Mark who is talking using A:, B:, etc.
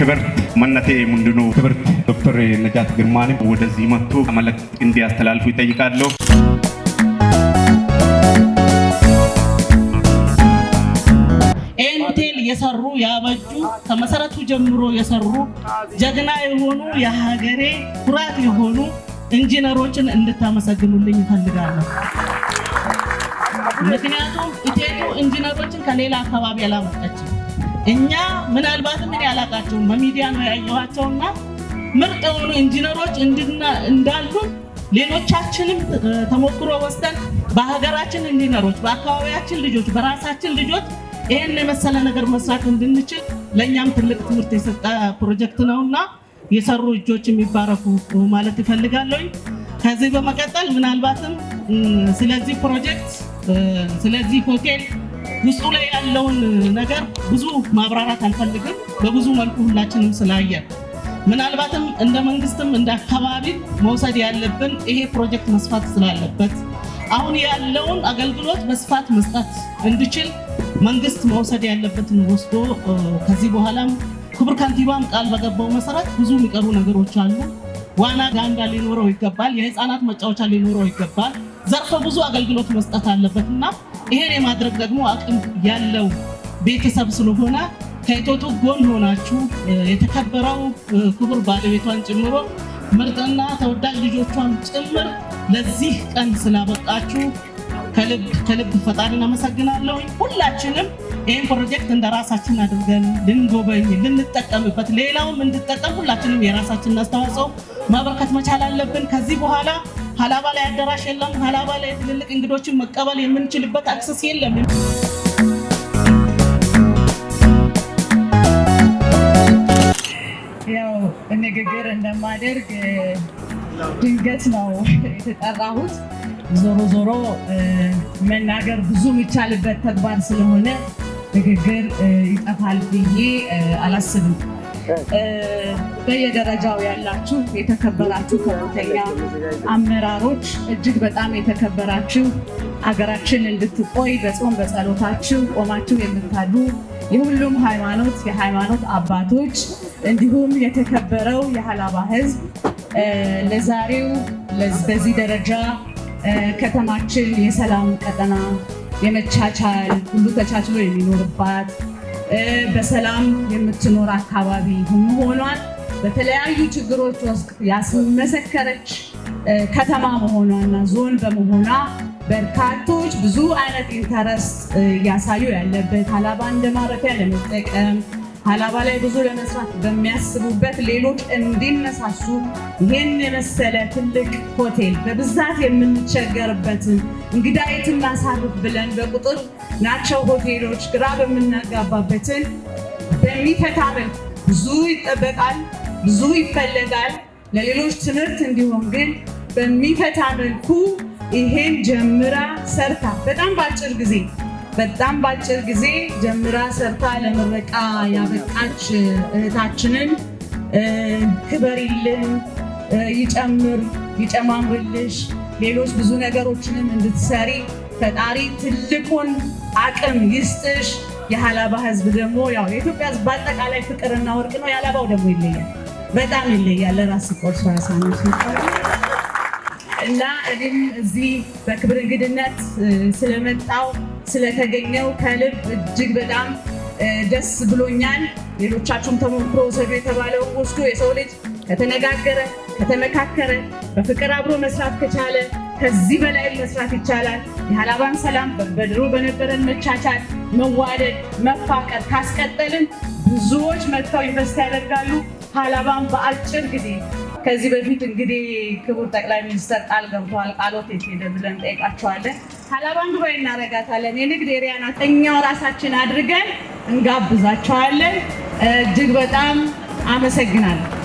A: ክብርት መነቴ ሙንድኑ ክብርት ዶክተር ነጃት ግርማን ወደዚህ መጥቶ መልእክት እንዲያስተላልፉ ይጠይቃለሁ።
B: ሆቴል የሰሩ ያበጁ ከመሰረቱ ጀምሮ የሰሩ ጀግና የሆኑ የሀገሬ ኩራት የሆኑ ኢንጂነሮችን እንድታመሰግኑልኝ እፈልጋለሁ። ምክንያቱም ኢቴቱ ኢንጂነሮችን ከሌላ አካባቢ ያላመጣችው እኛ ምናልባትም ምን ያላቃቸው በሚዲያ ነው ያየኋቸውና ምርጥ የሆኑ ኢንጂነሮች እንዳሉ ሌሎቻችንም ተሞክሮ ወስደን በሀገራችን ኢንጂነሮች በአካባቢያችን ልጆች በራሳችን ልጆች ይሄን የመሰለ ነገር መስራት እንድንችል ለኛም ትልቅ ትምህርት የሰጠ ፕሮጀክት ነውና የሰሩ እጆች የሚባረኩ ማለት ይፈልጋለሁ። ከዚህ በመቀጠል ምናልባትም ስለዚህ ፕሮጀክት ስለዚህ ሆቴል ውስጡ ላይ ያለውን ነገር ብዙ ማብራራት አልፈልግም። በብዙ መልኩ ሁላችንም ስላየን ምናልባትም እንደ መንግስትም እንደ አካባቢ መውሰድ ያለብን ይሄ ፕሮጀክት መስፋት ስላለበት አሁን ያለውን አገልግሎት በስፋት መስጠት እንዲችል መንግስት መውሰድ ያለበትን ወስዶ ከዚህ በኋላም ክቡር ከንቲባም ቃል በገባው መሰረት ብዙ የሚቀሩ ነገሮች አሉ። ዋና ጋንዳ ሊኖረው ይገባል። የህፃናት መጫወቻ ሊኖረው ይገባል። ዘርፈ ብዙ አገልግሎት መስጠት አለበትና ይሄን የማድረግ ደግሞ አቅም ያለው ቤተሰብ ስለሆነ ከኢቶቱ ጎን ሆናችሁ የተከበረው ክቡር ባለቤቷን ጨምሮ ምርጥና ተወዳጅ ልጆቿን ጭምር ለዚህ ቀን ስላበቃችሁ ከልብ ፈጣሪን አመሰግናለሁ። ሁላችንም ይሄን ፕሮጀክት እንደራሳችን አድርገን ልንጎበኝ ልንጠቀምበት ሌላውም እንድጠቀም ሁላችንም የራሳችንን አስተዋጽኦ ማበርከት መቻል አለብን። ከዚህ በኋላ ሀላባ ላይ አዳራሽ የለም። ሀላባ ላይ ትልልቅ እንግዶችን መቀበል የምንችልበት አክሰስ የለም።
C: ያው ንግግር እንደማደርግ ድንገት ነው የተጠራሁት። ዞሮ መናገር ብዙ የሚቻልበት ተግባር ስለሆነ ንግግር ይጠፋል ብዬ አላስብም። በየደረጃው ያላችሁ የተከበራችሁ ከፍተኛ አመራሮች እጅግ በጣም የተከበራችሁ ሀገራችን እንድትቆይ በጾም በጸሎታችሁ ቆማችሁ የምታሉ የሁሉም የሃይማኖት አባቶች እንዲሁም የተከበረው የሀላባ ሕዝብ ለዛሬው በዚህ ደረጃ ከተማችን የሰላም ቀጠና የመቻቻል ሁሉ ተቻችሎ የሚኖርባት በሰላም የምትኖር አካባቢ መሆኗን በተለያዩ ችግሮች ውስጥ ያስመሰከረች ከተማ መሆኗና ዞን በመሆኗ በርካቶች ብዙ አይነት ኢንተረስት እያሳዩ ያለበት ሀላባ እንደማረፊያ ለመጠቀም ሀላባ ላይ ብዙ ለመስራት በሚያስቡበት ሌሎች እንዲነሳሱ ይህን የመሰለ ትልቅ ሆቴል በብዛት የምንቸገርበትን እንግዳ የት እናሳርፍ ብለን በቁጥር ናቸው ሆቴሎች ግራ በምናጋባበትን በሚፈታ መልኩ ብዙ ይጠበቃል፣ ብዙ ይፈለጋል። ለሌሎች ትምህርት እንዲሆን ግን በሚፈታ መልኩ ይሄን ጀምራ ሰርታ በጣም ባጭር ጊዜ ጀምራ ሰርታ ለምረቃ ያበቃች እህታችንን ክበሪልን፣ ይጨማምርልሽ፣ ሌሎች ብዙ ነገሮችንም እንድትሰሪ ፈጣሪ ትልቁን አቅም ይስጥሽ። የሀላባ ሕዝብ ደግሞ ያው የኢትዮጵያ ሕዝብ በአጠቃላይ ፍቅርና ወርቅ ነው። የሀላባው ደግሞ ይለያል፣ በጣም ይለያል። ለራስ ቆርሶ ያሳነች እና እኔም እዚህ በክብር እንግድነት ስለመጣው ስለተገኘው ከልብ እጅግ በጣም ደስ ብሎኛል። ሌሎቻችሁም ተሞክሮ ወሰዱ የተባለው ወስዶ የሰው ልጅ ከተነጋገረ ከተመካከረ በፍቅር አብሮ መስራት ከቻለ ከዚህ በላይ መስራት ይቻላል። የሀላባን ሰላም በድሮ በነበረን መቻቻል፣ መዋደድ፣ መፋቀር ካስቀጠልን ብዙዎች መጥተው ኢንቨስት ያደርጋሉ። ሀላባን በአጭር ጊዜ ከዚህ በፊት እንግዲህ ክቡር ጠቅላይ ሚኒስትር ቃል ገብተዋል። ቃሎት የት ሄደ ብለን ጠይቃቸዋለን። ሀላባን ዱባይ እናረጋታለን። የንግድ ኤሪያ ናት። እኛው ራሳችን አድርገን እንጋብዛቸዋለን። እጅግ በጣም አመሰግናለሁ።